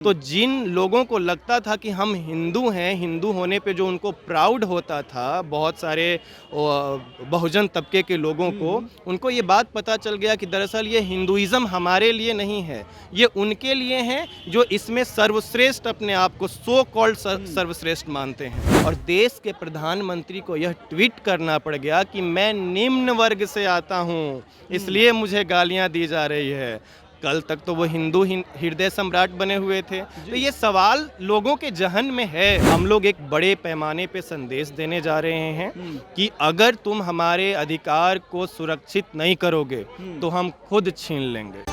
तो जिन लोगों को लगता था कि हम हिंदू हैं, हिंदू होने पे जो उनको प्राउड होता था, बहुत सारे बहुजन तबके के लोगों को, उनको ये बात पता चल गया कि दरअसल ये हिंदुइज़्म हमारे लिए नहीं है, ये उनके लिए है जो इसमें सर्वश्रेष्ठ अपने आप को सो कॉल्ड सर्वश्रेष्ठ मानते हैं। और देश के प्रधानमंत्री को यह ट्वीट करना पड़ गया कि मैं निम्न वर्ग से आता हूँ, इसलिए मुझे गालियाँ दी जा रही है। कल तक तो वो हिंदू हृदय सम्राट बने हुए थे। तो ये सवाल लोगों के जहन में है। हम लोग एक बड़े पैमाने पे संदेश देने जा रहे हैं कि अगर तुम हमारे अधिकार को सुरक्षित नहीं करोगे तो हम खुद छीन लेंगे।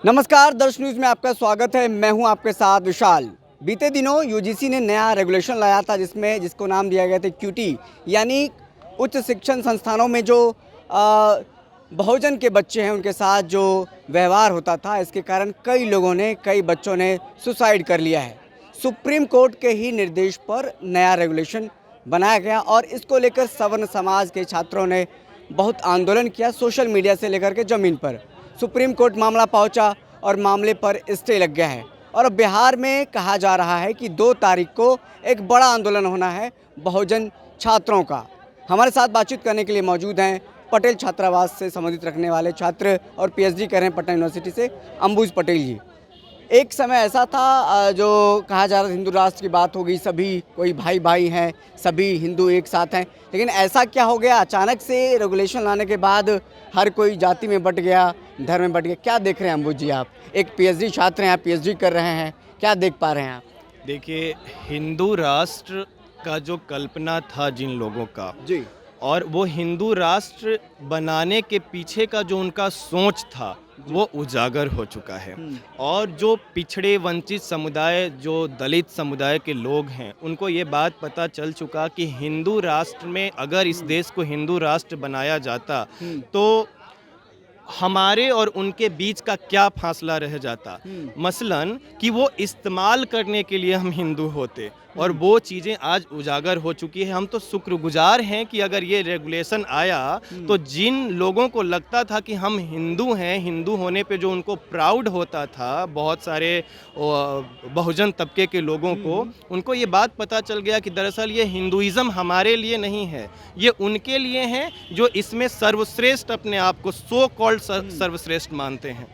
नमस्कार, दर्श न्यूज़ में आपका स्वागत है। मैं हूं आपके साथ विशाल। बीते दिनों यूजीसी ने नया रेगुलेशन लाया था जिसको नाम दिया गया था क्यूटी, यानी उच्च शिक्षण संस्थानों में जो बहुजन के बच्चे हैं उनके साथ जो व्यवहार होता था, इसके कारण कई बच्चों ने सुसाइड कर लिया है। सुप्रीम कोर्ट के ही निर्देश पर नया रेगुलेशन बनाया गया और इसको लेकर सवर्ण समाज के छात्रों ने बहुत आंदोलन किया, सोशल मीडिया से लेकर के ज़मीन पर। सुप्रीम कोर्ट मामला पहुंचा और मामले पर स्टे लग गया है। और अब बिहार में कहा जा रहा है कि 2 तारीख को एक बड़ा आंदोलन होना है बहुजन छात्रों का। हमारे साथ बातचीत करने के लिए मौजूद हैं पटेल छात्रावास से संबंधित रखने वाले छात्र और पीएचडी कर रहे हैं पटना यूनिवर्सिटी से अंबुज पटेल जी। एक समय ऐसा था जो कहा जा रहा था हिंदू राष्ट्र की बात होगी, सभी कोई भाई भाई हैं, सभी हिंदू एक साथ हैं, लेकिन ऐसा क्या हो गया अचानक से रेगुलेशन लाने के बाद हर कोई जाति में बट गया, धर्म में बट गया। क्या देख रहे हैं अंबुज जी आप? एक पीएचडी छात्र हैं, आप पीएचडी कर रहे हैं, क्या देख पा रहे हैं आप? देखिए, हिंदू राष्ट्र का जो कल्पना था जिन लोगों का जी, और वो हिंदू राष्ट्र बनाने के पीछे का जो उनका सोच था वो उजागर हो चुका है। और जो पिछड़े वंचित समुदाय, जो दलित समुदाय के लोग हैं, उनको ये बात पता चल चुका कि हिंदू राष्ट्र में अगर इस देश को हिंदू राष्ट्र बनाया जाता तो हमारे और उनके बीच का क्या फासला रह जाता। मसलन कि वो इस्तेमाल करने के लिए हम हिंदू होते, और वो चीज़ें आज उजागर हो चुकी है। हम तो शुक्रगुजार हैं कि अगर ये रेगुलेशन आया तो जिन लोगों को लगता था कि हम हिंदू हैं, हिंदू होने पे जो उनको प्राउड होता था, बहुत सारे बहुजन तबके के लोगों को, उनको ये बात पता चल गया कि दरअसल ये हिंदुइज़्म हमारे लिए नहीं है, ये उनके लिए है जो इसमें सर्वश्रेष्ठ अपने आप को सो कॉल्ड सर्वश्रेष्ठ मानते हैं।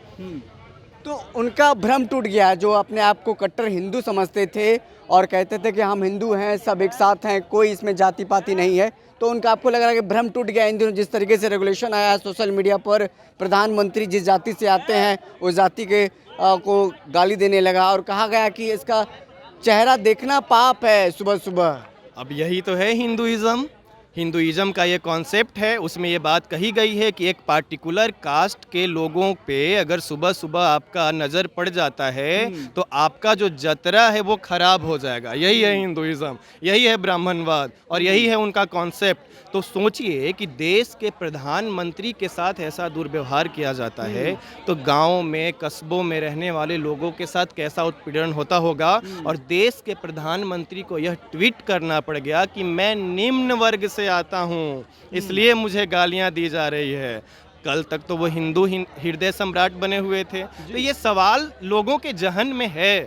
तो उनका भ्रम टूट गया। जो अपने आप को कट्टर हिंदू समझते थे और कहते थे कि हम हिंदू हैं, सब एक साथ हैं, कोई इसमें जाति पाति नहीं है, तो उनका आपको लग रहा है कि भ्रम टूट गया इन दिनों जिस तरीके से रेगुलेशन आया है सोशल मीडिया पर। प्रधानमंत्री जिस जाति से आते हैं उस जाति के को गाली देने लगा और कहा गया कि इसका चेहरा देखना पाप है सुबह सुबह। अब यही तो है हिंदुइज़्म। हिंदुइज़्म का ये कॉन्सेप्ट है, उसमें ये बात कही गई है कि एक पार्टिकुलर कास्ट के लोगों पे अगर सुबह सुबह आपका नज़र पड़ जाता है तो आपका जो जतरा है वो खराब हो जाएगा। यही है हिंदुइज़्म, यही है ब्राह्मणवाद और यही है उनका कॉन्सेप्ट। तो सोचिए कि देश के प्रधानमंत्री के साथ ऐसा दुर्व्यवहार किया जाता है तो गाँव में, कस्बों में रहने वाले लोगों के साथ कैसा उत्पीड़न होता होगा। और देश के प्रधानमंत्री को यह ट्वीट करना पड़ गया कि मैं निम्न वर्ग से आता हूँ, इसलिए मुझे गालियाँ दी जा रही है। कल तक तो वो हिंदू हृदय सम्राट बने हुए थे। तो ये सवाल लोगों के जहन में है।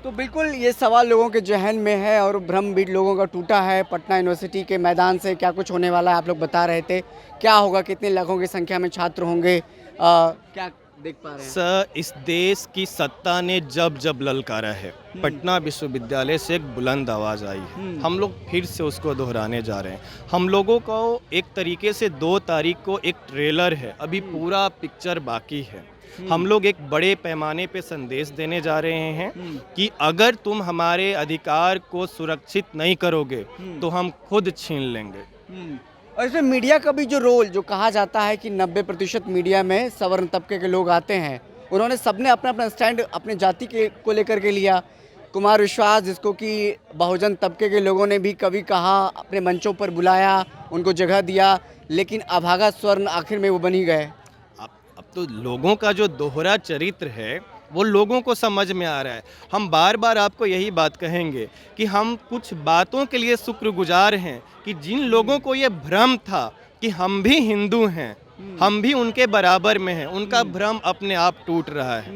तो बिल्कुल ये सवाल लोगों के जहन में है और भ्रम भी लोगों का टूटा है। पटना यूनिवर्सिटी के मैदान से क्या कुछ होने वाला है आप लोग बता रहे थे, क्या होगा, कितने लाखों की संख्या में छात्र होंगे, क्या देख पा रहे हैं? सर, इस देश की सत्ता ने जब जब ललकारा है, पटना विश्वविद्यालय से एक बुलंद आवाज़ आई है। हम लोग फिर से उसको दोहराने जा रहे हैं। हम लोगों को एक तरीके से 2 तारीख को एक ट्रेलर है, अभी पूरा पिक्चर बाकी है। हम लोग एक बड़े पैमाने पे संदेश देने जा रहे हैं कि अगर तुम हमारे अधिकार को सुरक्षित नहीं करोगे तो हम खुद छीन लेंगे। और इसमें मीडिया का भी जो रोल, जो कहा जाता है कि 90% मीडिया में सवर्ण तबके के लोग आते हैं, उन्होंने सबने अपना अपना स्टैंड अपने जाति के को लेकर के लिया। कुमार विश्वास, जिसको कि बहुजन तबके के लोगों ने भी कभी कहा, अपने मंचों पर बुलाया, उनको जगह दिया, लेकिन अभागा स्वर्ण आखिर में वो बन ही गए। अब तो लोगों का जो दोहरा चरित्र है वो लोगों को समझ में आ रहा है। हम बार बार आपको यही बात कहेंगे कि हम कुछ बातों के लिए शुक्रगुजार हैं कि जिन लोगों को ये भ्रम था कि हम भी हिंदू हैं, हम भी उनके बराबर में हैं, उनका भ्रम अपने आप टूट रहा है।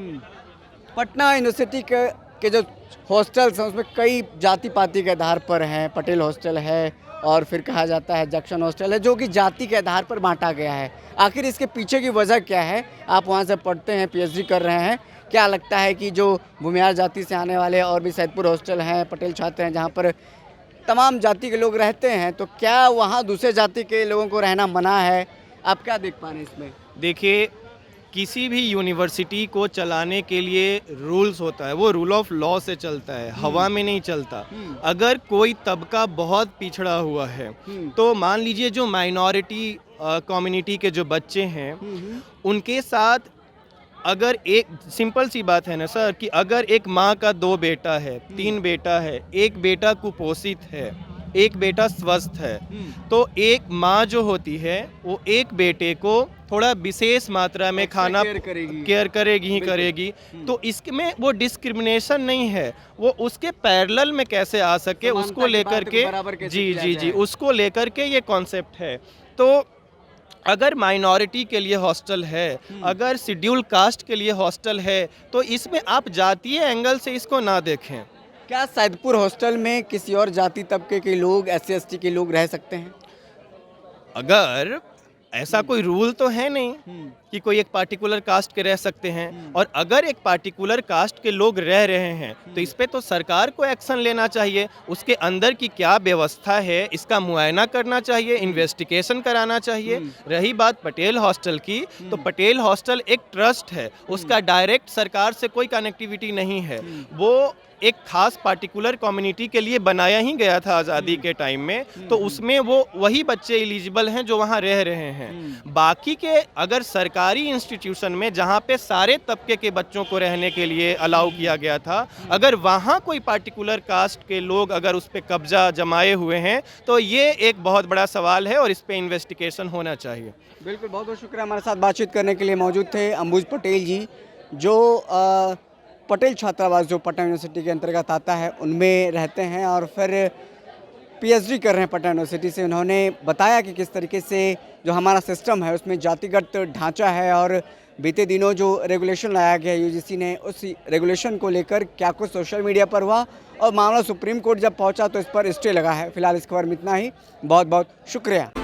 पटना यूनिवर्सिटी के जो हॉस्टल्स हैं उसमें कई जाति पाति के आधार पर हैं। पटेल हॉस्टल है और फिर कहा जाता है जैक्सन हॉस्टल है, जो कि जाति के आधार पर बांटा गया है। आखिर इसके पीछे की वजह क्या है? आप वहाँ से पढ़ते हैं, पीएचडी कर रहे हैं, क्या लगता है कि जो भूमिहार जाति से आने वाले और भी सैदपुर हॉस्टल हैं, पटेल छात्र हैं, जहाँ पर तमाम जाति के लोग रहते हैं, तो क्या वहाँ दूसरे जाति के लोगों को रहना मना है? आप क्या देख पा रहे हैं इसमें? देखिए, किसी भी यूनिवर्सिटी को चलाने के लिए रूल्स होता है, वो रूल ऑफ लॉ से चलता है, हवा में नहीं चलता। अगर कोई तबका बहुत पिछड़ा हुआ है तो मान लीजिए जो माइनॉरिटी कम्युनिटी के जो बच्चे हैं उनके साथ, अगर एक सिंपल सी बात है ना सर, कि अगर एक माँ का 2 बेटा है, 3 बेटा है, एक बेटा कुपोषित है, एक बेटा स्वस्थ है, तो एक माँ जो होती है वो एक बेटे को थोड़ा विशेष मात्रा में खाना केयर करेगी ही करेगी। तो इसमें वो डिस्क्रिमिनेशन नहीं है, वो उसके पैरेलल में कैसे आ सके उसको लेकर के, जी उसको लेकर के ये कॉन्सेप्ट है। तो अगर माइनॉरिटी के लिए हॉस्टल है, अगर शेड्यूल कास्ट के लिए हॉस्टल है, तो इसमें आप जातीय एंगल से इसको ना देखें। क्या सैदपुर हॉस्टल में किसी और जाति तबके के लोग, SC ST के लोग रह सकते हैं? अगर ऐसा कोई रूल तो है नहीं कि कोई एक पार्टिकुलर कास्ट के रह सकते हैं, और अगर एक पार्टिकुलर कास्ट के लोग रह रहे हैं तो इस पे तो सरकार को एक्शन लेना चाहिए। उसके अंदर की क्या व्यवस्था है इसका मुआयना करना चाहिए, इन्वेस्टिगेशन कराना चाहिए। रही बात पटेल हॉस्टल की, तो पटेल हॉस्टल एक ट्रस्ट है, उसका डायरेक्ट सरकार से कोई कनेक्टिविटी नहीं है। वो एक खास पार्टिकुलर कम्युनिटी के लिए बनाया ही गया था आज़ादी के टाइम में, तो उसमें वो वही बच्चे एलिजिबल हैं जो वहाँ रह रहे हैं। बाकी के अगर सरकारी इंस्टीट्यूशन में जहाँ पे सारे तबके के बच्चों को रहने के लिए अलाउ किया गया था, अगर वहाँ कोई पार्टिकुलर कास्ट के लोग अगर उस पर कब्जा जमाए हुए हैं तो ये एक बहुत बड़ा सवाल है और इस पर इन्वेस्टिगेशन होना चाहिए। बिल्कुल, बहुत बहुत शुक्रिया। हमारे साथ बातचीत करने के लिए मौजूद थे अंबुज पटेल जी, जो पटेल छात्रावास जो पटना यूनिवर्सिटी के अंतर्गत आता है उनमें रहते हैं और फिर पीएचडी कर रहे हैं पटना यूनिवर्सिटी से। उन्होंने बताया कि किस तरीके से जो हमारा सिस्टम है उसमें जातिगत ढांचा है और बीते दिनों जो रेगुलेशन लाया गया यूजीसी ने, उस रेगुलेशन को लेकर क्या कुछ सोशल मीडिया पर हुआ और मामला सुप्रीम कोर्ट जब पहुंचा तो इस पर स्टे लगा है। फिलहाल इस खबर में इतना ही। बहुत बहुत शुक्रिया।